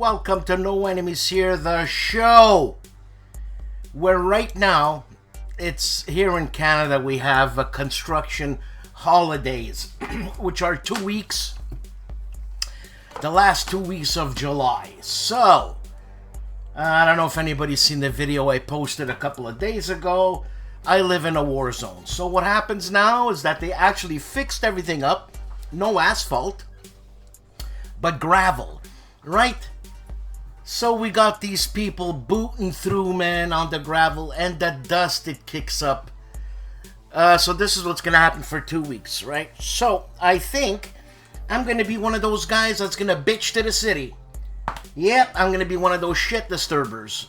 welcome to No Enemies Here, the show, where right now, it's here in Canada, we have construction holidays, which are 2 weeks, the last 2 weeks of July. So, I don't know if anybody's seen the video I posted a couple of days ago. I live in a war zone. So what happens now is that they actually fixed everything up. No asphalt, but gravel, right? So we got these people booting through, man, on the gravel, and the dust it kicks up. So this is what's gonna happen for 2 weeks, right? So I think I'm gonna be one of those guys that's gonna bitch to the city. Yep, I'm gonna be one of those shit disturbers,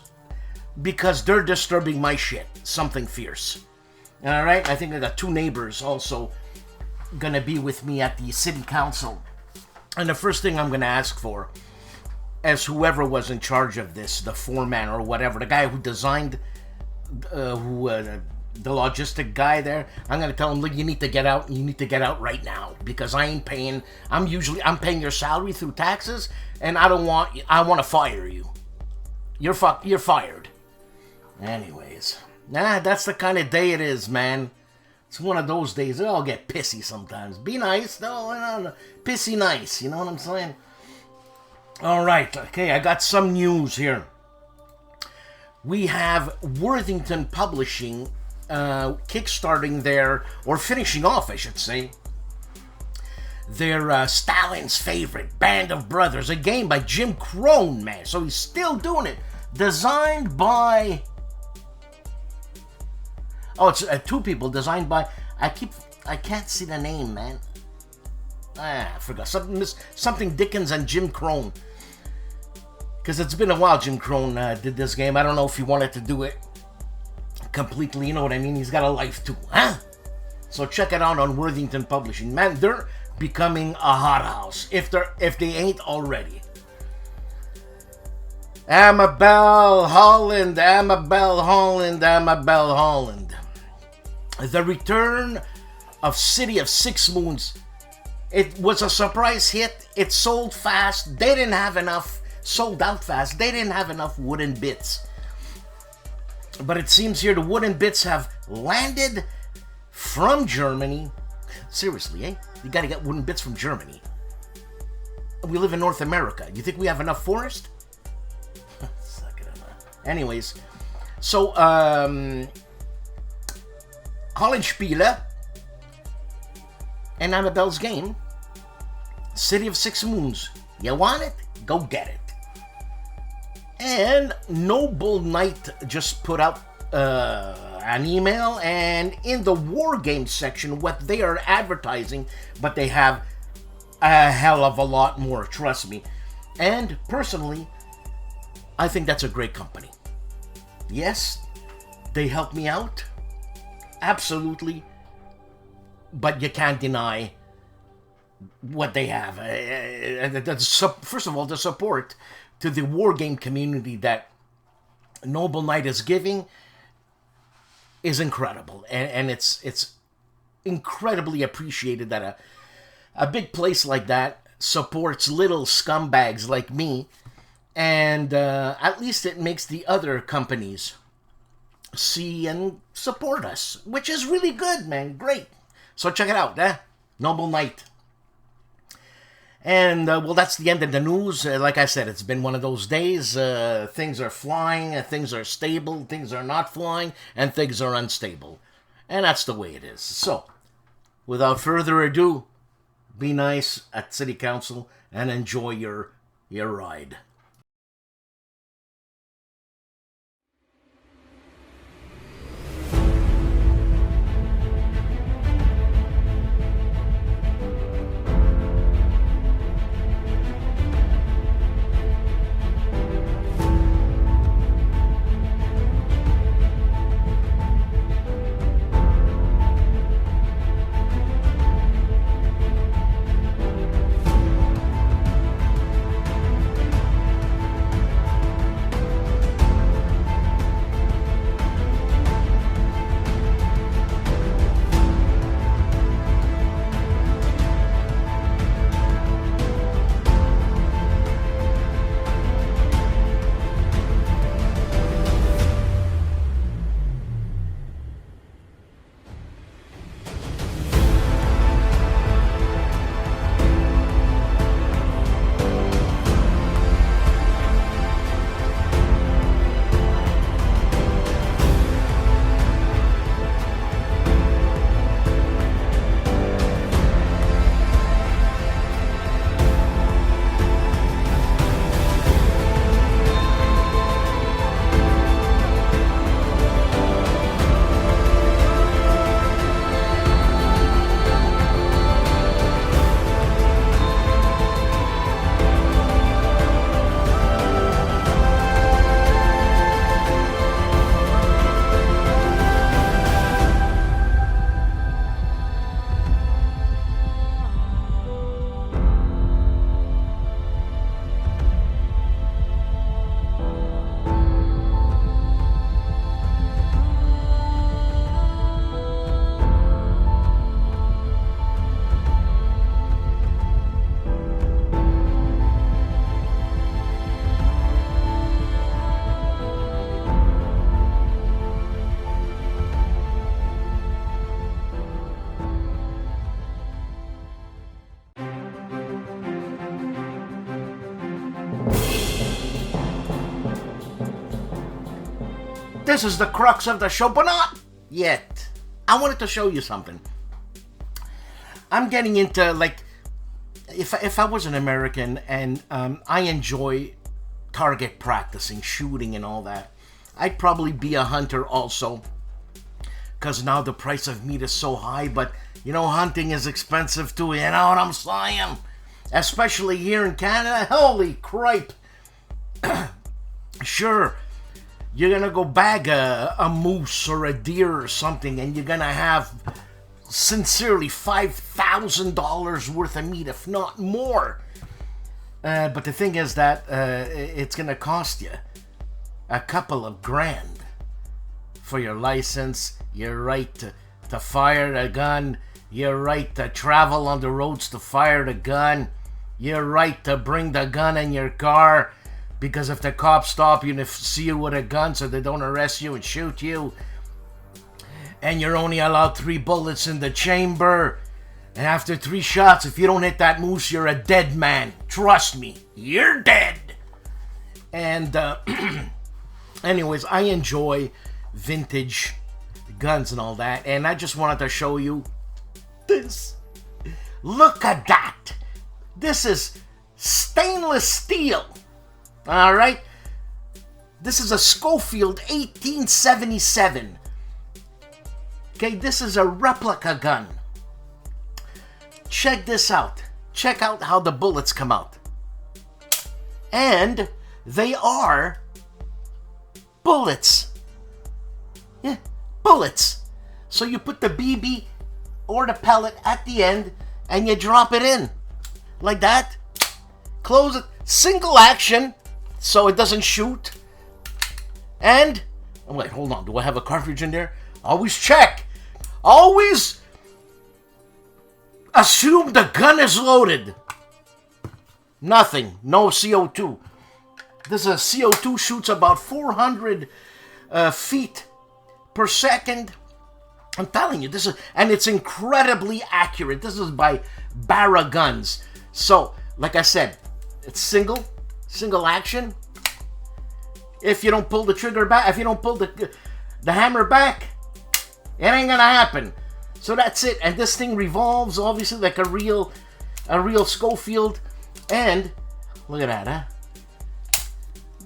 because they're disturbing my shit. Something fierce. Alright, I think I got two neighbors also gonna be with me at the city council. And the first thing I'm gonna ask for, as whoever was in charge of this, the foreman or whatever, the guy who designed, the logistic guy there, I'm gonna tell him, look, you need to get out, and you need to get out right now, because I ain't paying, I'm paying your salary through taxes, and I want to fire you. You're fired. Anyways, that's the kind of day it is, man. It's one of those days. They all get pissy sometimes. Be nice, though. Pissy nice, you know what I'm saying? Alright, okay, I got some news here. We have Worthington Publishing kickstarting their, or finishing off, I should say, their Stalin's Favorite, Band of Brothers, a game by Jim Crone, man. So he's still doing it. Designed by... Oh, it's two people. Designed by... I can't see the name, man. I forgot. Something Dickens and Jim Crone. Because it's been a while Jim Crone did this game. I don't know if he wanted to do it completely. You know what I mean? He's got a life too, huh? So check it out on Worthington Publishing. Man, they're becoming a hothouse. If they ain't already. Amabel Holland. The return of City of Six Moons. It was a surprise hit. It sold fast. They didn't have enough. Sold out fast. They didn't have enough wooden bits. But it seems here the wooden bits have landed from Germany. Seriously, eh? You gotta get wooden bits from Germany. We live in North America. You think we have enough forest? Anyways, so, HOLLANDSPIELE and Amabel's game, City of Six Moons. You want it? Go get it. And Noble Knight just put out an email, and in the war game section, what they are advertising, but they have a hell of a lot more, trust me. And personally, I think that's a great company. Yes, they help me out. Absolutely. But you can't deny what they have. First of all, the support to the war game community that Noble Knight is giving is incredible. And it's incredibly appreciated that a big place like that supports little scumbags like me. And at least it makes the other companies see and support us, which is really good, man. Great. So check it out, Noble Knight. And, well, that's the end of the news. Like I said, it's been one of those days. Things are flying, things are stable, things are not flying, and things are unstable. And that's the way it is. So, without further ado, be nice at City Council and enjoy your ride. this is the crux of the show, but not yet. I wanted to show you something. I'm getting into, like, if I was an American and I enjoy target practicing, shooting and all that, I'd probably be a hunter also, because now the price of meat is so high. But you know, hunting is expensive too, you know what I'm saying? Especially here in Canada. Holy cripe. Sure, you're gonna go bag a moose or a deer or something, and you're gonna have sincerely $5,000 worth of meat, if not more. But the thing is that it's gonna cost you a couple of grand for your license, your right to fire a gun, your right to travel on the roads to fire the gun, your right to bring the gun in your car, because if the cops stop you and see you with a gun so they don't arrest you and shoot you, and you're only allowed 3 bullets in the chamber, and after 3 shots, if you don't hit that moose, you're a dead man. Trust me, you're dead. And anyways, I enjoy vintage guns and all that, and I just wanted to show you this. Look at that. This is stainless steel. All right, this is a Schofield 1877. Okay, this is a replica gun. Check this out. Check out how the bullets come out. And they are bullets. Yeah, bullets. So you put the BB or the pellet at the end and you drop it in. Like that. Close it. Single action so it doesn't shoot. And, oh wait, hold on. Do I have a cartridge in there? Always check. Always assume the gun is loaded. Nothing. No CO2. This is a CO2 shoots about 400 feet per second. I'm telling you, this is, and it's incredibly accurate. This is by Barra Guns. So, like I said, it's single action. If you don't pull the trigger back, if you don't pull the hammer back, it ain't gonna happen. So that's it. And this thing revolves, obviously, like a real Schofield. And look at that, huh?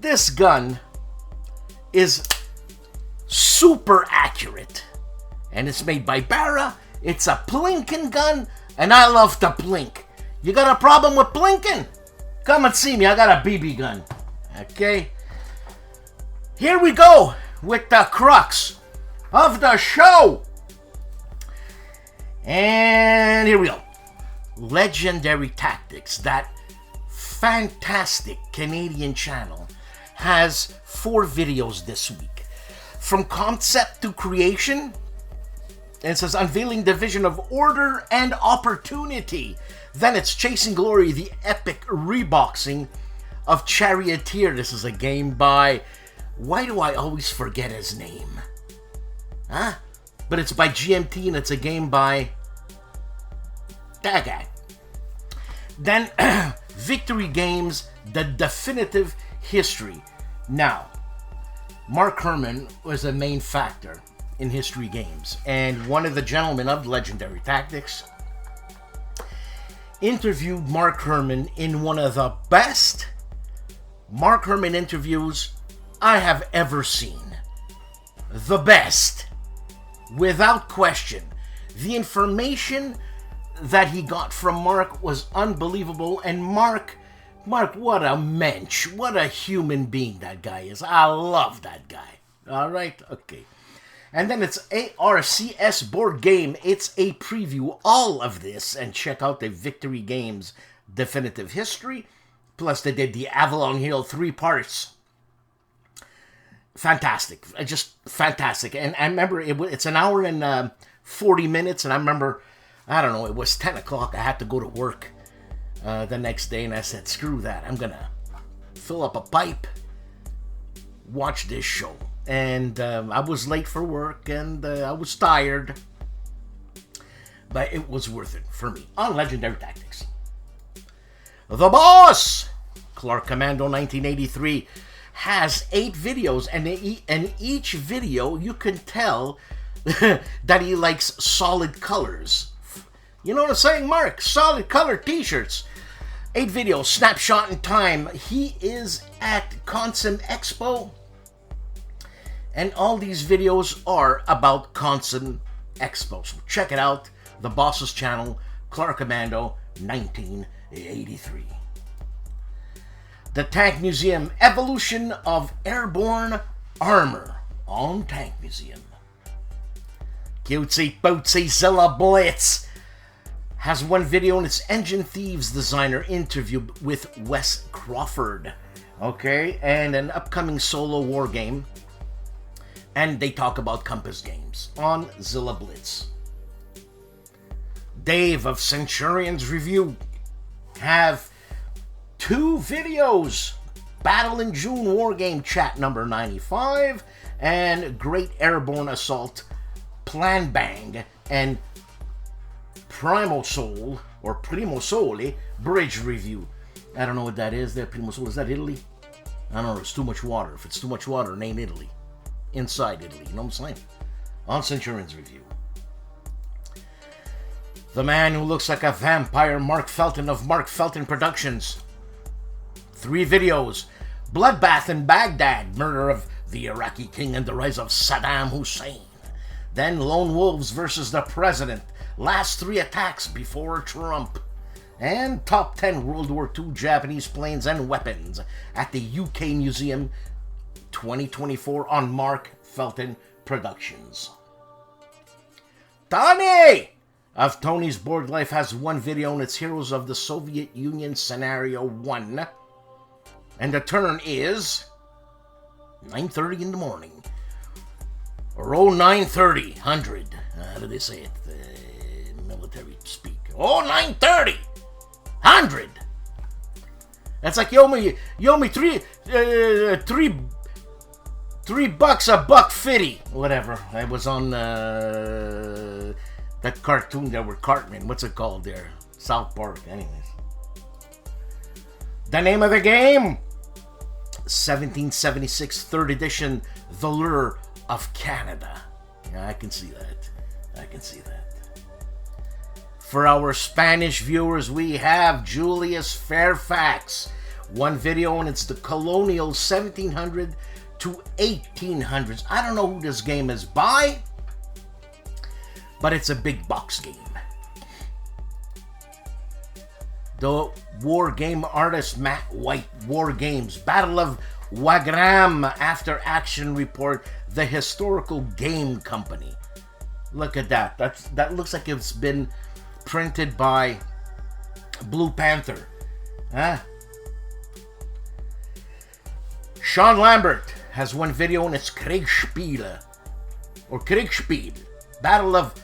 This gun is super accurate. And it's made by Barra. It's a plinking gun, and I love to plink. You got a problem with plinking? Come and see me. I got a BB gun. Okay? Here we go with the crux of the show. And here we go. Legendary Tactics, that fantastic Canadian channel, has 4 videos this week. From concept to creation. And it says unveiling the vision of order and opportunity. Then it's Chasing Glory, the epic reboxing of Charioteer. This is a game by, why do I always forget his name? Huh? But it's by GMT and it's a game by that guy. Then Victory Games, the definitive history. Now, Mark Herman was a main factor in History Games, and one of the gentlemen of Legendary Tactics interviewed Mark Herman in one of the best Mark Herman interviews I have ever seen. The best, without question. The information that he got from Mark was unbelievable, and Mark, what a mensch, what a human being that guy is. I love that guy. All right, okay. And then it's ARCS board game. It's a preview, all of this, and check out the Victory Games definitive history. Plus, they did the Avalon Hill 3 parts. Fantastic, just fantastic. And I remember it's an hour and 40 minutes, and I remember, I don't know, it was 10 o'clock. I had to go to work the next day, and I said, screw that. I'm gonna fill up a pipe, watch this show. And I was late for work, and I was tired. But it was worth it for me. On Legendary Tactics. The Boss! Clark Commando 1983 has 8 videos, and in each video you can tell that he likes solid colors. You know what I'm saying, Mark? Solid color t-shirts. 8 videos, snapshot in time. He is at Consim Expo, and all these videos are about Consim Expo. So check it out. The Boss's channel, Clark Commando, 1983. The Tank Museum, Evolution of Airborne Armor on Tank Museum. Cutesy Bootsy Zilla Blitz has one video on its Engine Thieves designer interview with Wes Crawford. Okay, and an upcoming solo war game. And they talk about Compass Games on Zilla Blitz. Dave of Centurions Review have 2 videos. Battle in June Wargame Chat number 95 and Great Airborne Assault Plan Bang and Primo Soul or Primo Sole Bridge Review. I don't know what that is there. Primo Soul, is that Italy? I don't know, it's too much water. If it's too much water, it ain't Italy. Inside Italy, you know what I'm saying? On Centurions Review. The Man Who Looks Like a Vampire, Mark Felton of Mark Felton Productions. 3 videos. Bloodbath in Baghdad, Murder of the Iraqi King and the Rise of Saddam Hussein. Then Lone Wolves versus the President. Last 3 attacks before Trump. And Top 10 World War II Japanese planes and weapons at the UK Museum 2024 on Mark Felton Productions. Tony of Tony's Board Life has one video on its Heroes of the Soviet Union Scenario 1. And the turn is 9:30 in the morning. Or 9:30, 100. How do they say it? Military speak. 9:30, 100. That's like you owe me $3 $1.50. Whatever. I was on that cartoon that were Cartman. What's it called there? South Park. Anyways. The name of the game? 1776 3rd edition, The Lure of Canada. Yeah, I can see that. I can see that. For our Spanish viewers, we have Julius Fairfax. One video, and it's the colonial 1700 to 1800s. I don't know who this game is by, but it's a big box game. The war game artist Matt White, War Games, Battle of Wagram, After Action Report, The Historical Game Company. Look at that. That looks like it's been printed by Blue Panther. Huh? Sean Lambert has one video on its Kriegspiele, or Kriegspiel, Battle of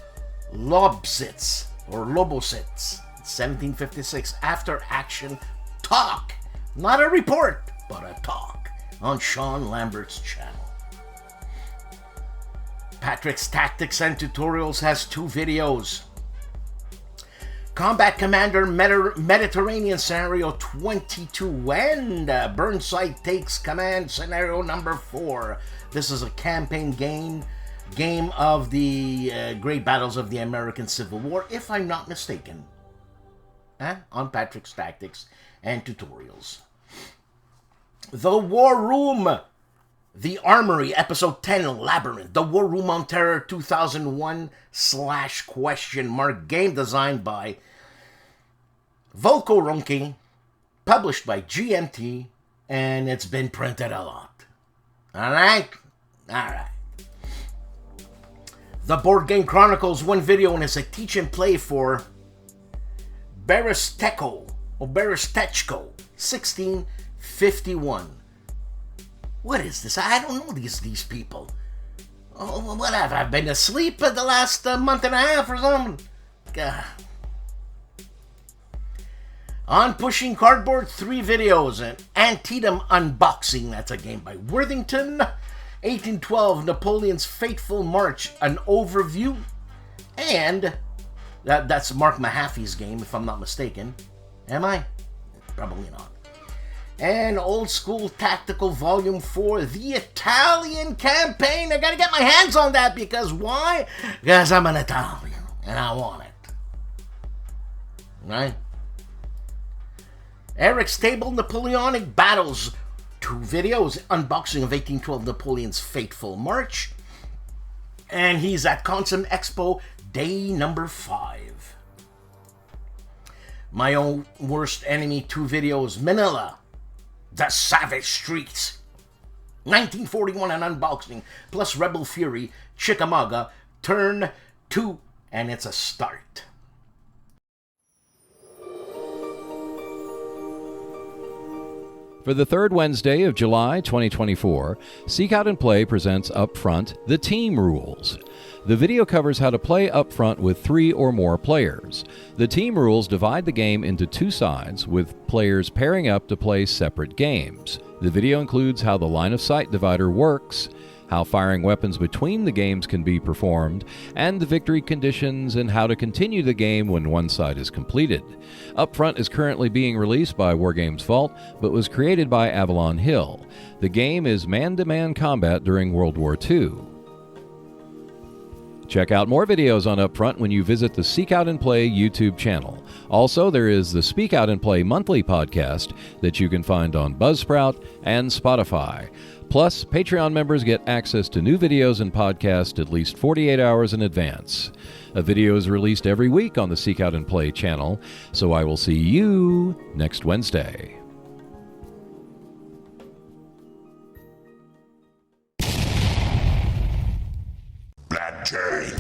Lobsitz, or Lobositz. 1756 After Action Talk. Not a report, but a talk on Sean Lambert's channel. Patrick's Tactics and Tutorials has 2 videos. Combat Commander Mediterranean Scenario 22 and Burnside Takes Command Scenario number 4. This is a campaign game of the Great Battles of the American Civil War, if I'm not mistaken. On Patrick's Tactics and Tutorials. The War Room, The Armory, Episode 10, Labyrinth. The War Room on Terror 2001 /? Game designed by Volko Ronke, published by GMT, and it's been printed a lot. Alright? Alright. The Board Game Chronicles, one video, and it's a teach and play for Berestechko, or Berestechko, 1651. What is this? I don't know these people. Oh, what have I been asleep for the last month and a half or something? God. On Pushing Cardboard, 3 videos. And Antietam Unboxing, that's a game by Worthington. 1812, Napoleon's Fateful March, an overview. And that's Mark Mahaffey's game, if I'm not mistaken. Am I? Probably not. and Old School Tactical Volume 4, the Italian campaign. I gotta get my hands on that because why? Because I'm an Italian and I want it. Right? Eric's Table Napoleonic Battles. 2 videos, unboxing of 1812 Napoleon's Fateful March. And he's at Consummate Expo, day number 5. My Own Worst Enemy 2 videos, Manila, The Savage Streets, 1941 and unboxing, plus Rebel Fury, Chickamauga, Turn 2, and it's a start. For the third Wednesday of July 2024, Seek Out and Play presents Upfront the Team Rules. The video covers how to play Upfront with 3 or more players. The team rules divide the game into 2 sides, with players pairing up to play separate games. The video includes how the line of sight divider works, how firing weapons between the games can be performed, and the victory conditions and how to continue the game when one side is completed. Upfront is currently being released by Wargames Vault, but was created by Avalon Hill. The game is man-to-man combat during World War II. Check out more videos on Upfront when you visit the Seek Out and Play YouTube channel. Also, there is the Speak Out and Play monthly podcast that you can find on Buzzsprout and Spotify. Plus, Patreon members get access to new videos and podcasts at least 48 hours in advance. A video is released every week on the Seek Out and Play channel, so I will see you next Wednesday. Black Jay.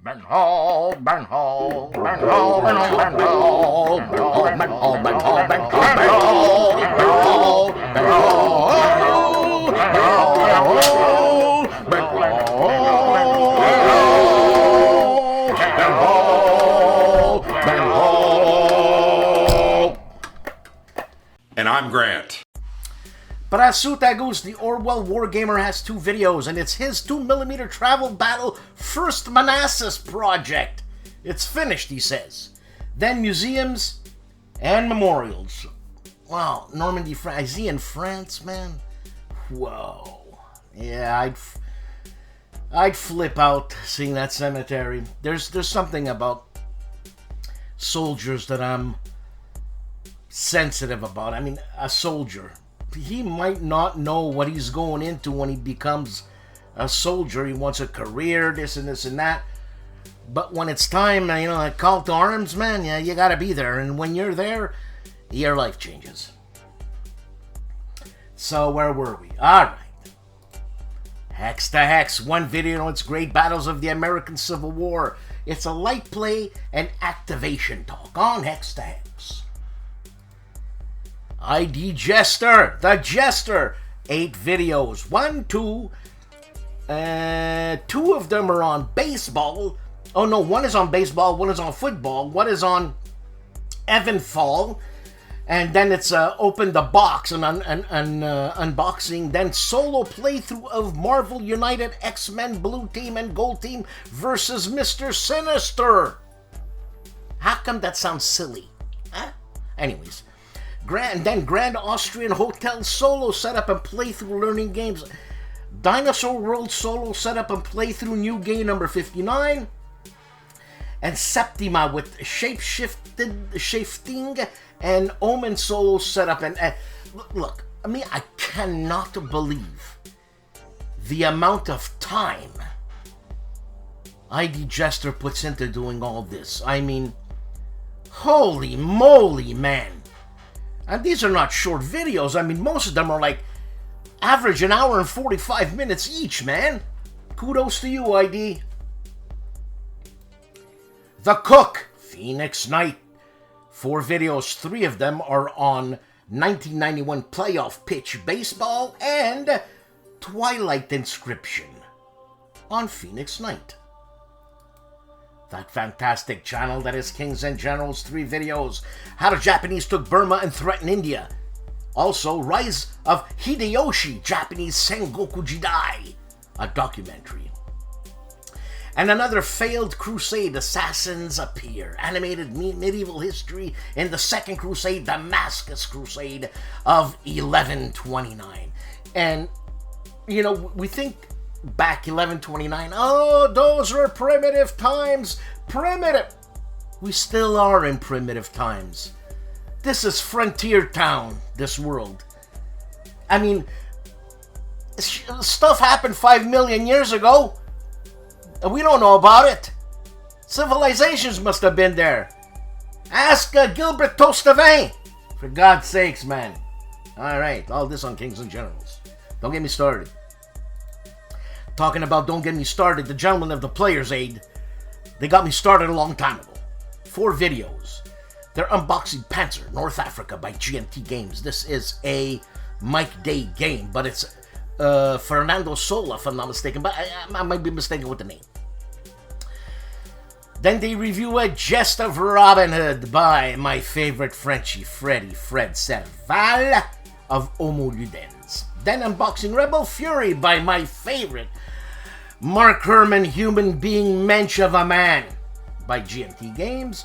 Bernhal, Bernhal, Bernhal, Bernhal, Bernhal, Bernhal, Bernhal, Bernhal, Bernhal. And I'm Grant. Brasutagus, the Orwell Wargamer, has 2 videos, and it's his 2mm travel battle First Manassas project. It's finished, he says. Then museums and memorials. Wow, Normandy, France. Is he in France, man? Whoa. Yeah, I'd flip out seeing that cemetery. There's something about soldiers that I'm sensitive about. I mean, a soldier, he might not know what he's going into when he becomes a soldier. He wants a career, this and this and that. But when it's time, you know, a call to arms, man, yeah, you gotta be there. And when you're there, your life changes. So where were we? Alright. Hex to Hex, 1 video on its great battles of the American Civil War. It's a light play and activation talk on Hex to Hex. ID Jester, the Jester, 8 videos, 1, 2, Two of them are on baseball. Oh no, one is on baseball, one is on football, one is on Evanfall. And then it's open the box and unboxing. Then solo playthrough of Marvel United X-Men Blue Team and Gold Team versus Mr. Sinister. How come that sounds silly? Huh? Anyways. Grand Austrian Hotel solo setup and playthrough learning games. Dinosaur World solo setup and playthrough new game number 59. And Septima with shifting and Omen solo setup. And look, I mean, I cannot believe the amount of time ID Jester puts into doing all this. I mean, holy moly, man. And these are not short videos. I mean, most of them are like average an hour and 45 minutes each, man. Kudos to you, ID. The Cook, Phoenix Night. 4 videos, 3 of them are on 1991 playoff pitch baseball and Twilight Inscription on Phoenix Night. That fantastic channel that is Kings and Generals, 3 videos. How the Japanese took Burma and threatened India. Also, Rise of Hideyoshi, Japanese Sengoku Jidai, a documentary. And another failed crusade, Assassins Appear. Animated medieval history in the Second Crusade, Damascus Crusade of 1129. And, you know, we think back 1129, oh, those were primitive times. Primitive. We still are in primitive times. This is frontier town, this world. I mean, stuff happened 5 million years ago. And we don't know about it. Civilizations must have been there. Ask Gilbert Tostavin. For God's sakes, man. Alright, all this on Kings and Generals. Don't get me started. Talking about don't get me started, the gentlemen of the Player's Aid, they got me started a long time ago. 4 videos. They're unboxing Panzer, North Africa by GMT Games. This is a Mike Day game, but it's Fernando Sola, if I'm not mistaken, but I might be mistaken with the name. Then they review A Jest of Robin Hood by my favorite Frenchie, Fred Serval of Homo Ludens. Then unboxing Rebel Fury by my favorite Mark Herman, Human Being Mensch of a Man by GMT Games.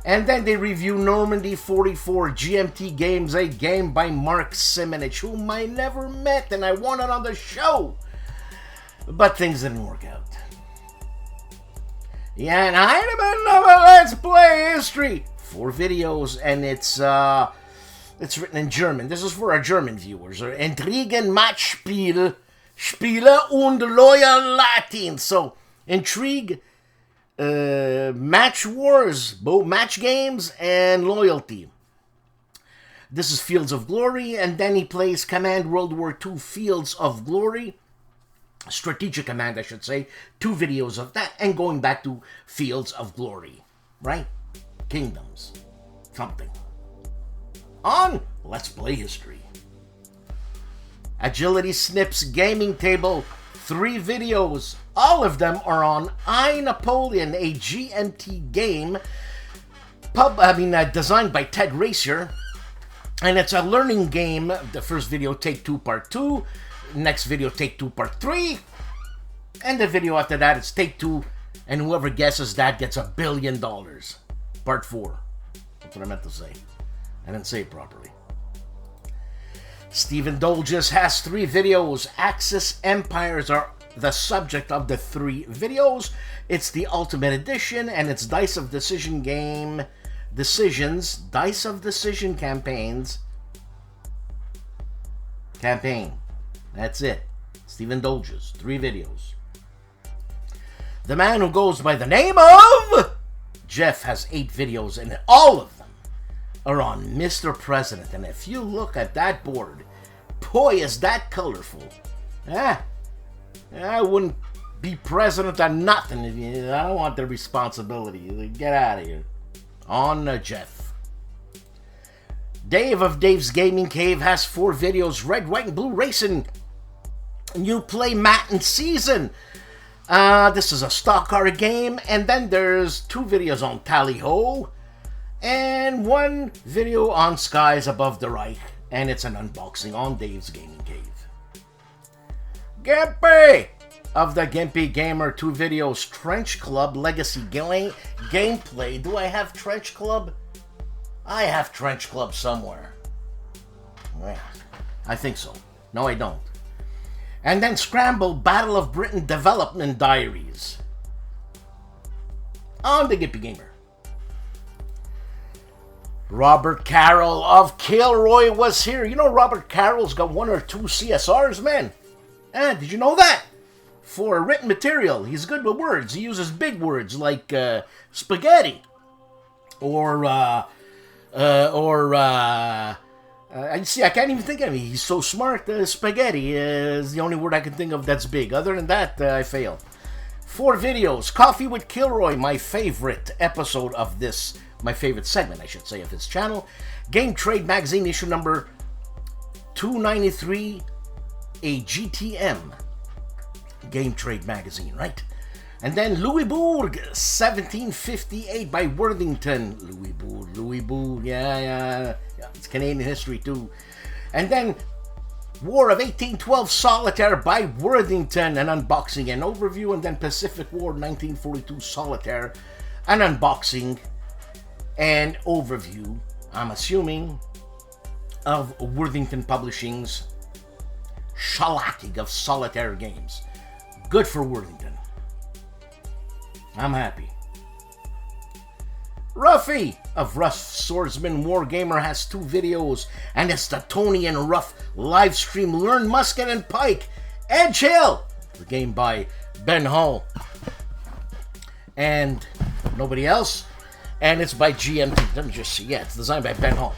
And then they review Normandy 44 GMT Games, a game by Mark Simonich, whom I never met and I wanted on the show. But things didn't work out. Yeah, and Heinemann of a Let's Play History. 4 videos, and it's written in German. This is for our German viewers. Intrigen, Matchspiele, Spiele und Loyal Latin. So, intrigue, match wars, both match games, and loyalty. This is Fields of Glory, and then he plays Command World War II Fields of Glory. Strategic Command, I should say. 2 videos of that, and going back to Fields of Glory. Right? Kingdoms. Something. On Let's Play History. Agility Snips Gaming Table. 3 videos. All of them are on iNapoleon, a GMT game designed by Ted Racer. And it's a learning game. The first video, Take 2 Part 2. Next video, Take 2 Part 3. And the video after that is Take 2. And whoever guesses that gets $1 billion. Part 4. That's what I meant to say. I didn't say it properly. Stephen Dolges has 3 videos. Axis Empires are the subject of the 3 videos. It's the Ultimate Edition, and it's Dice of Decision game decisions. Dice of Decision campaigns. Campaign. That's it. Stephen Dolges. 3 videos. The man who goes by the name of Jeff has 8 videos, and all of them are on Mr. President. And if you look at that board, boy, is that colorful. I wouldn't be president or nothing. I don't want the responsibility. Get out of here. On Jeff. Dave of Dave's Gaming Cave has 4 videos. Red, White, and Blue Racing. You play Matt in Season. This is a stock car game, and then there's 2 videos on Tally-Ho, and 1 video on Skies Above the Reich, and it's an unboxing on Dave's Gaming Cave. GIMPY of the GIMPY Gamer, 2 videos, Trench Club Legacy gameplay. Do I have Trench Club? I have Trench Club somewhere. Well, I think so. No, I don't. And then Scramble Battle of Britain Development Diaries on the GIMPY Gamer. Robert Carroll of KilRoyWasHere. You know Robert Carroll's got 1 or 2 CSRs, man. Did you know that? For written material, he's good with words. He uses big words like spaghetti I can't even think of it. He's so smart. Spaghetti is the only word I can think of that's big. Other than that, I fail. 4 videos. Coffee with Kilroy, my favorite episode of this, my favorite segment, I should say, of his channel. Game Trade Magazine, issue number 293, a GTM. Game Trade Magazine, right? And then Louisbourg, 1758 by Worthington. Louisbourg, yeah, it's Canadian history too. And then War of 1812 Solitaire by Worthington, an unboxing and overview. And then Pacific War 1942 Solitaire, an unboxing and overview, I'm assuming, of Worthington Publishing's shellacking of Solitaire games. Good for Worthington. I'm happy. Ruffy of Rough Swordsman Wargamer has 2 videos, and it's the Tony and Ruff live stream Learn Musket and Pike. Edge Hill, the game by Ben Hull and nobody else, and it's by GMT. Let me just see. Yeah, it's designed by Ben Hull.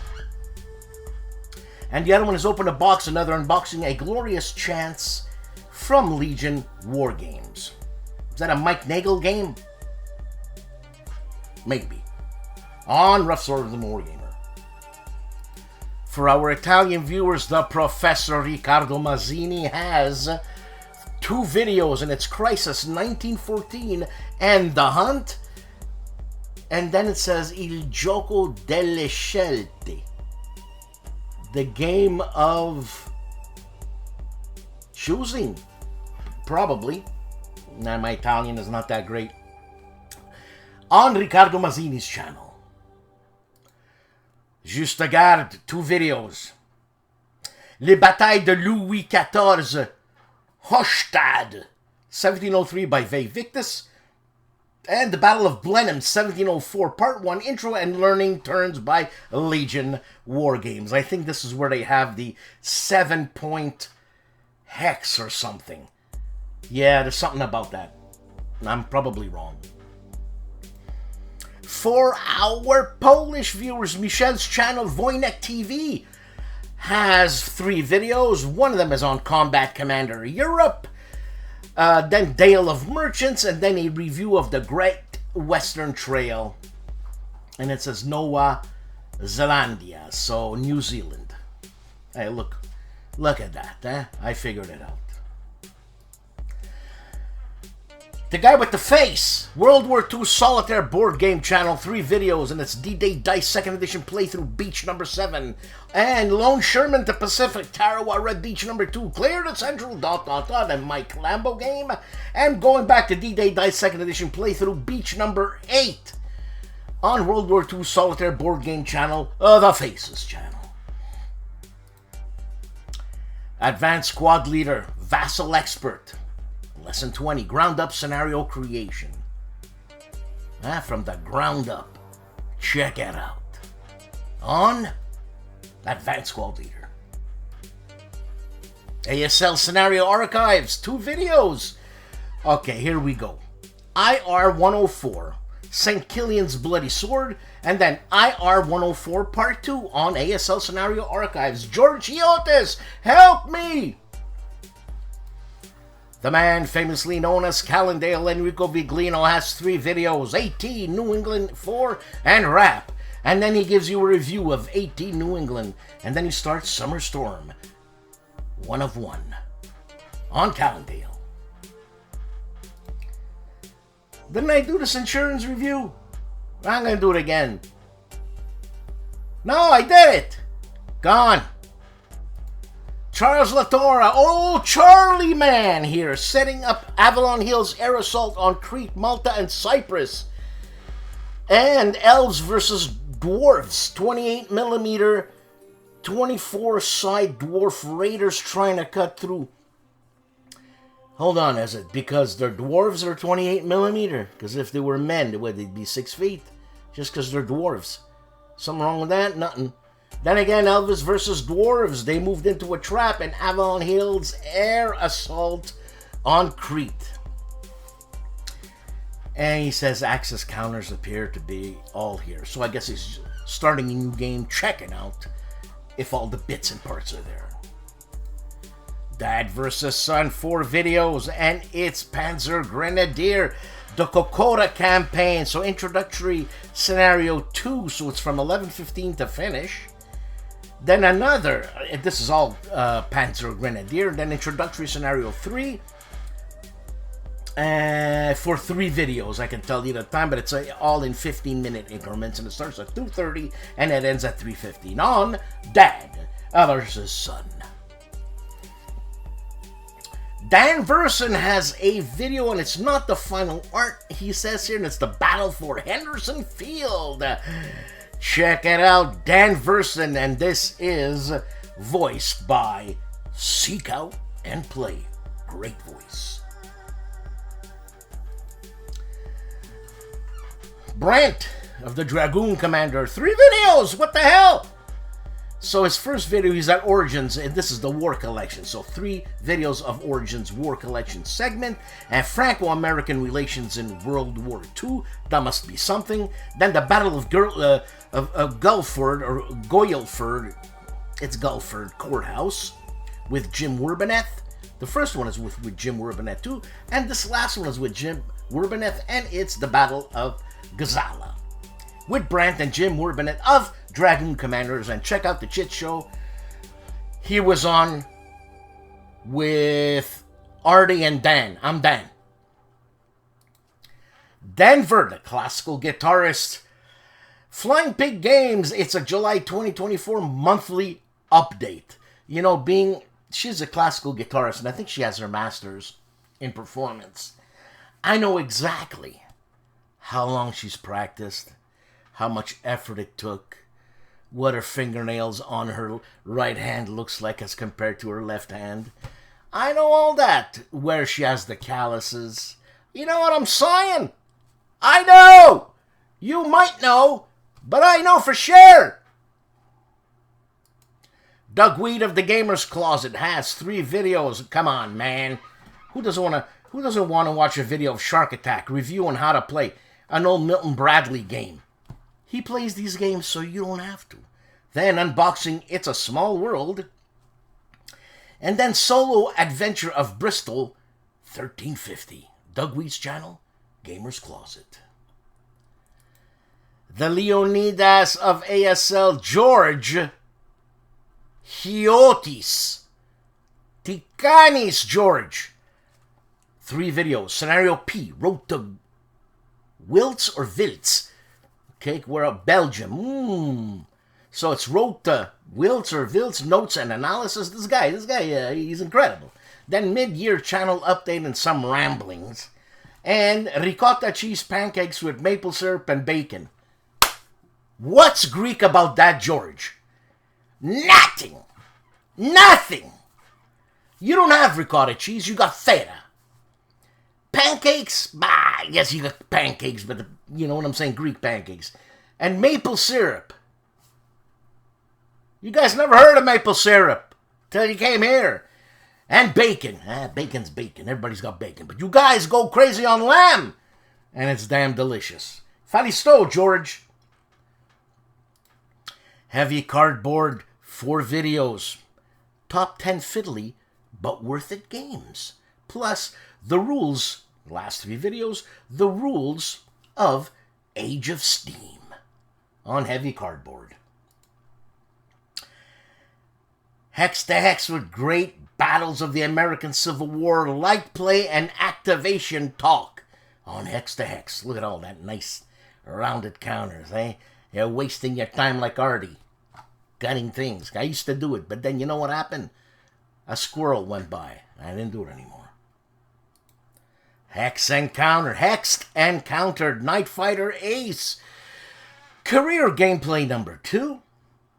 And the other one is Open a Box, another unboxing, A Glorious Chance from Legion War Games. Is that a Mike Nagel game? Maybe. On Rough Swordsman Wargamer. For our Italian viewers, the Professor Riccardo Mazzini has 2 videos, and it's Crisis 1914 and The Hunt. And then it says Il Gioco delle Scelte. The game of choosing. Probably. Nah, my Italian is not that great. On Riccardo Mazzini's channel. Juste Garde, 2 videos. Les Batailles de Louis XIV, Hochstad, 1703 by Vei Victus. And the Battle of Blenheim, 1704, Part 1, Intro and Learning Turns by Legion War Games. I think this is where they have the 7-point hex or something. Yeah, there's something about that. I'm probably wrong. For our Polish viewers, Michel's channel, Wojennik TV, has 3 videos. One of them is on Combat Commander Europe, then Dale of Merchants, and then a review of the Great Western Trail. And it says Nova Zelandia, so New Zealand. Hey, look at that, eh? I figured it out. The guy with the face, World War II Solitaire board game channel, 3 videos, and it's D-Day Dice 2nd edition playthrough beach number 7, and Longshoreman to Pacific, Tarawa Red Beach number 2, Clear to Central, ... and Mike Lambo game, and going back to D-Day Dice 2nd edition playthrough beach number 8, on World War II Solitaire board game channel, the Faces channel. Advanced Squad Leader, Vassal Expert, Lesson 20, Ground Up Scenario Creation. From the ground up. Check it out. On Advanced Squad Leader. ASL Scenario Archives, 2 videos. Okay, here we go. IR 104, St. Killian's Bloody Sword, and then IR 104 Part 2 on ASL Scenario Archives. George Iotis, help me! The man famously known as Calandale, Enrico Viglino, has 3 videos, 18 New England 4 and Rap. And then he gives you a review of 18 New England. And then he starts Summer Storm, 1 of 1. on Calandale. Didn't I do this insurance review? I'm gonna do it again. No, I did it! Gone. Charles Latora, old Charlie man here, setting up Avalon Hill's air assault on Crete, Malta, and Cyprus. And Elves versus Dwarfs, 28mm, 24-side dwarf raiders trying to cut through. Hold on, is it because they're dwarves or 28mm? Because if they were men, they'd be 6 feet. Just because they're dwarves. Something wrong with that? Nothing. Then again, Elvis versus Dwarves. They moved into a trap in Avalon Hill's air assault on Crete. And he says access counters appear to be all here. So I guess he's starting a new game, checking out if all the bits and parts are there. Dad versus Son, 4 videos, and it's Panzer Grenadier, the Kokoda campaign. So introductory scenario 2, so it's from 11:15 to finish. Then another, this is all Panzer Grenadier, then introductory scenario 3, for 3 videos. I can tell you the time, but it's all in 15-minute increments, and it starts at 2:30 and it ends at 3:15 on Dad versus Son. Dan Verson has a video, and it's not the final art, he says here, and it's the battle for Henderson Field. Check it out, Dan Verson, and this is voiced by Seek Out and Play. Great voice. Brent of the Dragoon Commander, 3 videos, what the hell? So his first video, he's at Origins, and this is the War Collection. So 3 videos of Origins War Collection segment, and Franco-American relations in World War II. That must be something. Then the Battle of Guilford, or Goylford, it's Guilford Courthouse, with Jim Werbineth. The first one is with Jim Werbineth too, and this last one is with Jim Werbineth, and it's the Battle of Gazala, with Brant and Jim Werbineth of Dragoon Commanders. And check out the chit show he was on with Artie and Dan. I'm Dan. Denver, the classical guitarist. Flying Pig Games, it's a July 2024 monthly update. You know, she's a classical guitarist, and I think she has her master's in performance. I know exactly how long she's practiced, how much effort it took, what her fingernails on her right hand looks like as compared to her left hand. I know all that, where she has the calluses. You know what I'm saying? I know! You might know, but I know for sure! Doug Weed of the Gamer's Closet has 3 videos. Come on, man. Who doesn't want to watch a video of Shark Attack reviewing how to play an old Milton Bradley game? He plays these games so you don't have to. Then unboxing It's a Small World. And then Solo Adventure of Bristol, 1350. Doug Weed's channel, Gamer's Closet. The Leonidas of ASL, George Hiotis. Tikanis, George. 3 videos. Scenario P, wrote to Wilts or Vilts. Okay, we're at Belgium. So it's wrote to Wilts or Vilts, notes and analysis. This guy, he's incredible. Then mid-year channel update and some ramblings. And ricotta cheese pancakes with maple syrup and bacon. What's Greek about that, George? Nothing. Nothing. You don't have ricotta cheese, you got feta. Pancakes? Bah, yes, you got pancakes, but you know what I'm saying, Greek pancakes. And maple syrup. You guys never heard of maple syrup till you came here. And bacon. Bacon's bacon. Everybody's got bacon. But you guys go crazy on lamb. And it's damn delicious. Falisto, George. Heavy Cardboard, 4 videos. Top 10 fiddly, but worth it games. Plus, the rules, last 3 videos, the rules of Age of Steam on Heavy Cardboard. Hex to Hex with great battles of the American Civil War, light play and activation talk on Hex to Hex. Look at all that nice rounded counters, eh? You're wasting your time like Artie, gunning things. I used to do it, but then you know what happened? A squirrel went by. I didn't do it anymore. Hex and Counter. Hexed and Countered. Night Fighter Ace. Career gameplay number 2.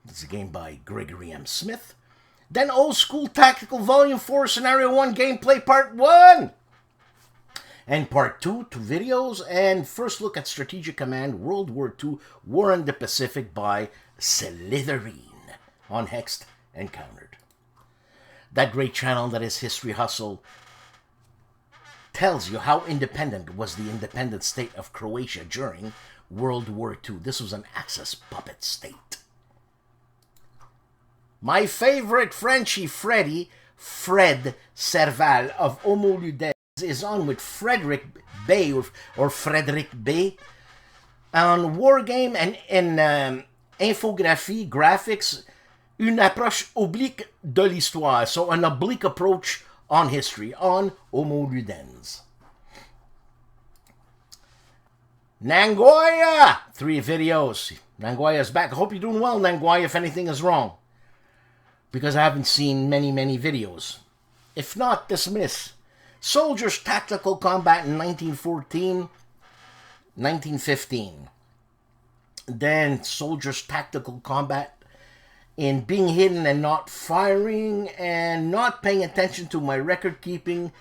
This is a game by Gregory M. Smith. Then Old School Tactical Volume 4 Scenario 1 Gameplay Part 1. And Part 2, 2 videos. And first look at Strategic Command World War II War in the Pacific by Slytherin on Hexed and Countered. That great channel that is History Hustle tells you how independent was the independent state of Croatia during World War II. This was an Axis puppet state. My favorite Frenchie Freddy, Fred Serval of Homo Ludens, is on with Frederick Bay or Frederick Bay on Wargame and in infographie, graphics, une approche oblique de l'histoire. So an oblique approach on history on Homo Ludens. Nangoya! 3 videos. Nangoya's back. I hope you're doing well, Nangoya, if anything is wrong, because I haven't seen many videos. If not, dismiss. Soldiers Tactical Combat in 1914, 1915. Then Soldiers Tactical Combat in being hidden and not firing and not paying attention to my record keeping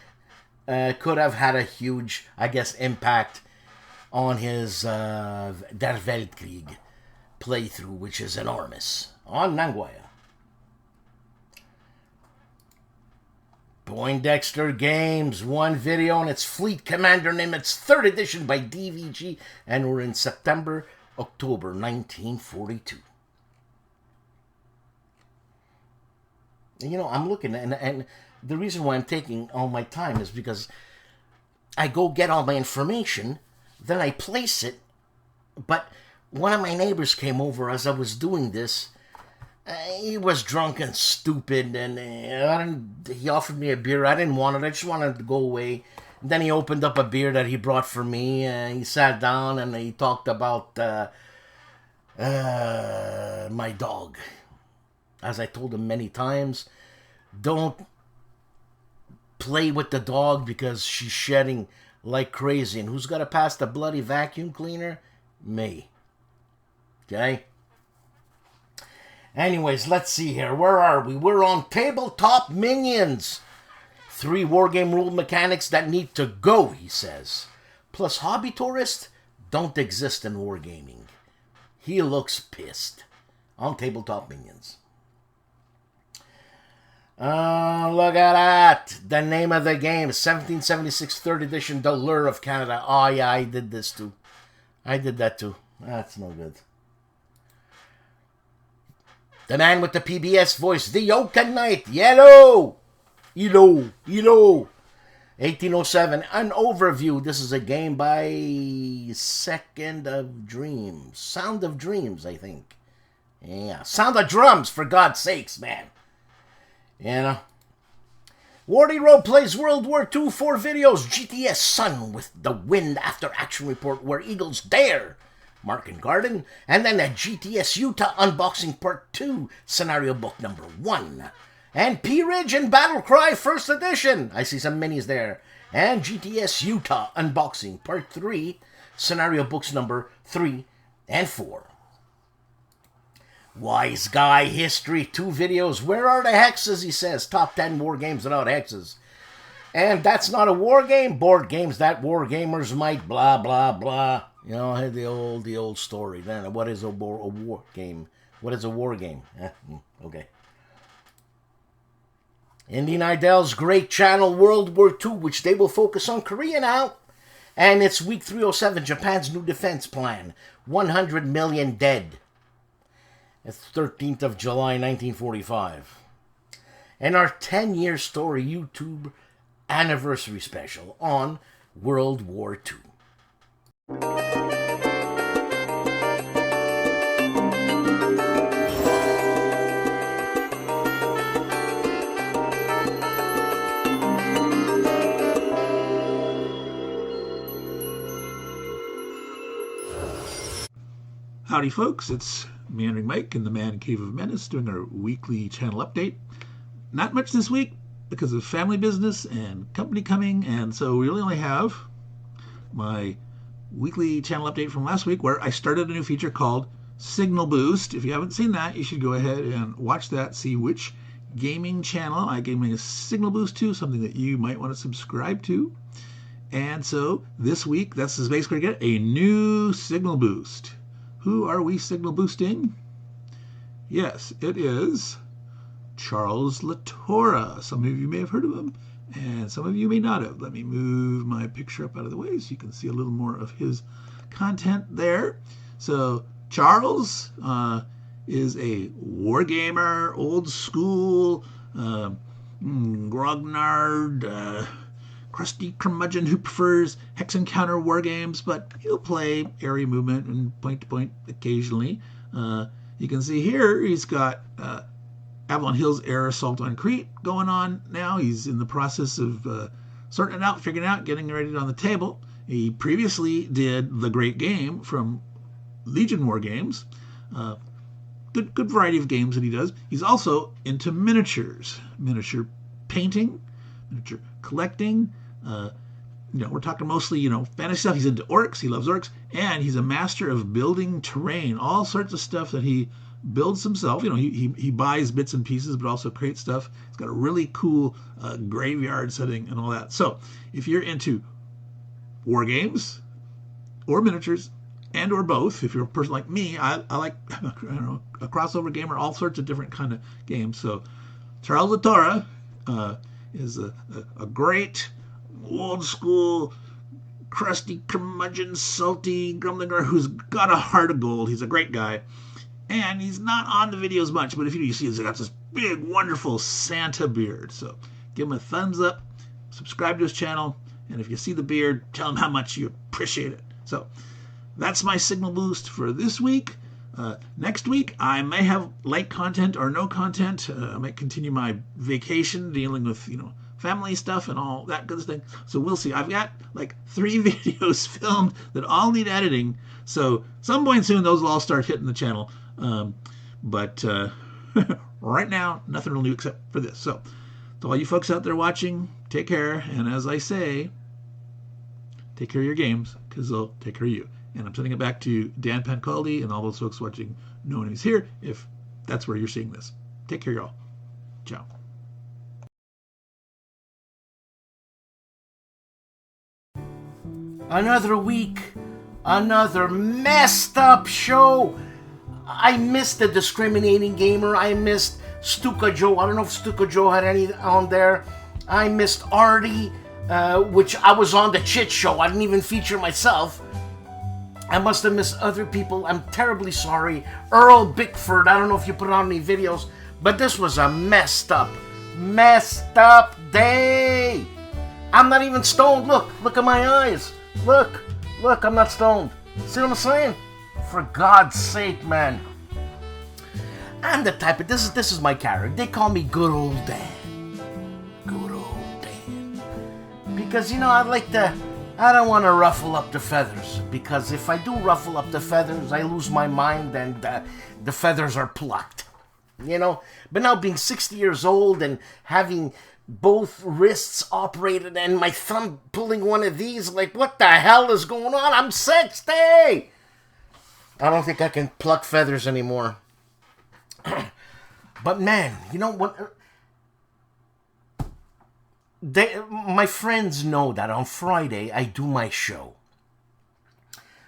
could have had a huge, I guess, impact on his Der Weltkrieg playthrough, which is enormous, on Nangoya. Poindexter Games, 1 video on its Fleet Commander Nimitz 3rd edition by DVG, and we're in September, October 1942. You know, I'm looking, and the reason why I'm taking all my time is because I go get all my information, then I place it, but one of my neighbors came over as I was doing this. He was drunk and stupid, and he offered me a beer. I didn't want it. I just wanted to go away. And then he opened up a beer that he brought for me. He sat down and he talked about my dog. As I told him many times, don't play with the dog because she's shedding like crazy. And who's got to pass the bloody vacuum cleaner? Me. Okay? Anyways, let's see here. Where are we? We're on Tabletop Minions. 3 wargame rule mechanics that need to go, he says. Plus, hobby tourists don't exist in wargaming. He looks pissed. On Tabletop Minions. Look at that. The name of the game, 1776 3rd edition, The Lure of Canada. Oh, yeah, I did this too. I did that too. That's no good. The man with the PBS voice, the Oaken Night, Yellow, 1807, an overview. This is a game by Sound of Dreams, I think. Yeah, Sound of Drums, for God's sakes, man. You know. Wardy Road plays World War II, 4 videos. GTS Sun with the Wind After Action Report, Where Eagles Dare. Mark and Garden, and then a GTS Utah Unboxing Part 2, Scenario Book number 1. And P-Ridge and Battle Cry 1st Edition. I see some minis there. And GTS Utah Unboxing Part 3, Scenario Books number 3 and 4. Wise Guy History, 2 videos. Where are the hexes, he says. Top 10 war games without hexes. And that's not a war game. Board games that war gamers might blah, blah, blah. You know, the old story. Then what is a war game? What is a war game? Okay. Indy Nidell's great channel, World War II, which they will focus on Korea now. And it's week 307, Japan's new defense plan. 100 million dead. It's 13th of July, 1945. And our 10-year story YouTube anniversary special on World War II. Howdy folks, it's Meandering Mike in the Man Cave of Menace doing our weekly channel update. Not much this week because of family business and company coming, and so we really only have my weekly channel update from last week where I started a new feature called Signal Boost. If you haven't seen that, you should go ahead and watch that, see which gaming channel I gave me a Signal Boost to, something that you might want to subscribe to. And so this week, that's basically going to get a new Signal Boost. Who are we signal boosting? Yes, it is Charles Latora. Some of you may have heard of him, and some of you may not have. Let me move my picture up out of the way so you can see a little more of his content there. So Charles is a wargamer, old school, grognard, crusty curmudgeon who prefers hex encounter war games, but he'll play area movement and point-to-point occasionally. You can see here he's got Avalon Hill's Air Assault on Crete going on now. He's in the process of sorting it out, figuring it out, getting it ready on the table. He previously did The Great Game from Legion War Games. Good variety of games that he does. He's also into miniatures, miniature painting, miniature collecting. We're talking mostly, fantasy stuff. He's into orcs. He loves orcs. And he's a master of building terrain. All sorts of stuff that he builds himself. He buys bits and pieces, but also creates stuff. He's got a really cool graveyard setting and all that. So if you're into war games or miniatures and or both, if you're a person like me, I like a crossover gamer, all sorts of different kind of games. So Charles Latora is a great old school, crusty, curmudgeon, salty grumbler who's got a heart of gold. He's a great guy. And he's not on the videos much, but if you see he's got this big, wonderful Santa beard. So give him a thumbs up, subscribe to his channel, and if you see the beard, tell him how much you appreciate it. So that's my signal boost for this week. Next week, I may have light content or no content. I might continue my vacation dealing with, family stuff and all that good thing. So we'll see. I've got like 3 videos filmed that all need editing. So some point soon, those will all start hitting the channel. But right now, nothing will new except for this. So to all you folks out there watching, take care. And as I say, take care of your games because they'll take care of you. And I'm sending it back to Dan Pancaldi and all those folks watching No Enemies Here, if that's where you're seeing this. Take care, y'all. Ciao. Another week, another messed up show. I missed the Discriminating Gamer. I missed STUKAJOE. I don't know if STUKAJOE had any on there. I missed Artie, which I was on the Chit Show. I didn't even feature myself. I must have missed other people. I'm terribly sorry. Earl Bickford, I don't know if you put on any videos, but this was a messed up day. I'm not even stoned. Look at my eyes. Look, I'm not stoned. See what I'm saying? For God's sake, man. I'm the type of, this is my character. They call me Good Old Dan. Good Old Dan. Because, I don't want to ruffle up the feathers. Because if I do ruffle up the feathers, I lose my mind and the feathers are plucked. But now being 60 years old and having both wrists operated and my thumb pulling one of these, like, what the hell is going on? I'm 60! I don't think I can pluck feathers anymore. But man, you know what? My friends know that on Friday I do my show.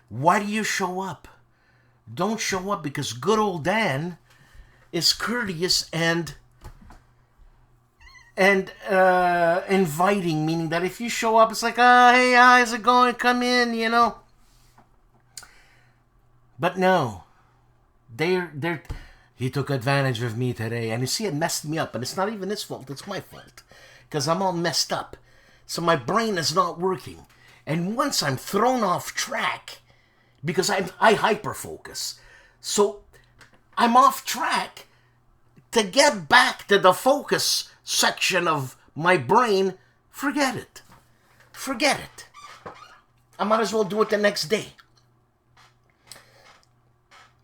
Why do you show up? Don't show up because good old Dan is courteous and inviting, meaning that if you show up, it's like, hey, how's it going? Come in, But no, he took advantage of me today, and you see, it messed me up, and it's not even his fault, it's my fault, because I'm all messed up, so my brain is not working, and once I'm thrown off track, because I hyper-focus, so I'm off track. To get back to the focus section of my brain, forget it. I might as well do it the next day.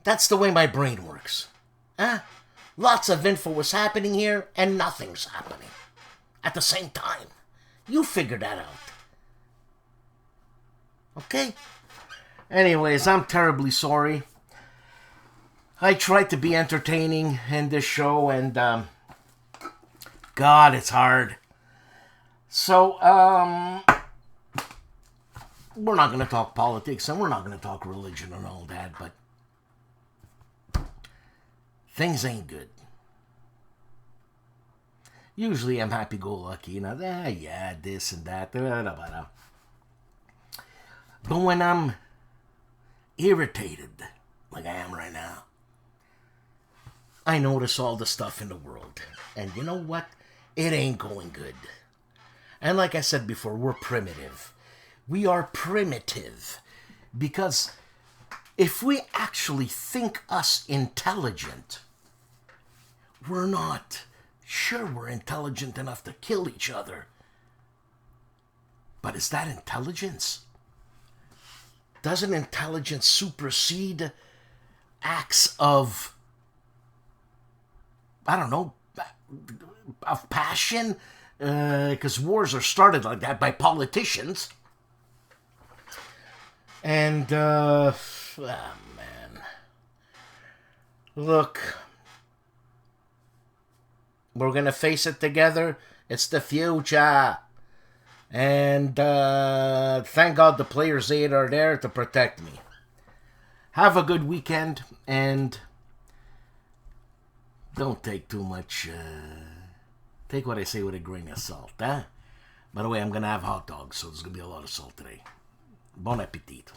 That's the way my brain works. Huh? Lots of info was happening here, and nothing's happening at the same time. You figure that out. Okay? Anyways, I'm terribly sorry. I tried to be entertaining in this show, and God, it's hard. So, we're not going to talk politics, and we're not going to talk religion and all that, but things ain't good. Usually I'm happy-go-lucky, you know, yeah, this and that, but when I'm irritated, like I am right now, I notice all the stuff in the world. And you know what? It ain't going good. And like I said before, we're primitive. We are primitive because if we actually think us intelligent, we're not. Sure, we're intelligent enough to kill each other. But is that intelligence? Doesn't intelligence supersede acts of, I don't know, of passion? Because wars are started like that by politicians. And, man. Look, we're going to face it together. It's the future. And thank God the Players Aid are there to protect me. Have a good weekend, and don't take too much. Take what I say with a grain of salt, eh? By the way, I'm going to have hot dogs, so there's going to be a lot of salt today. Bon appetit.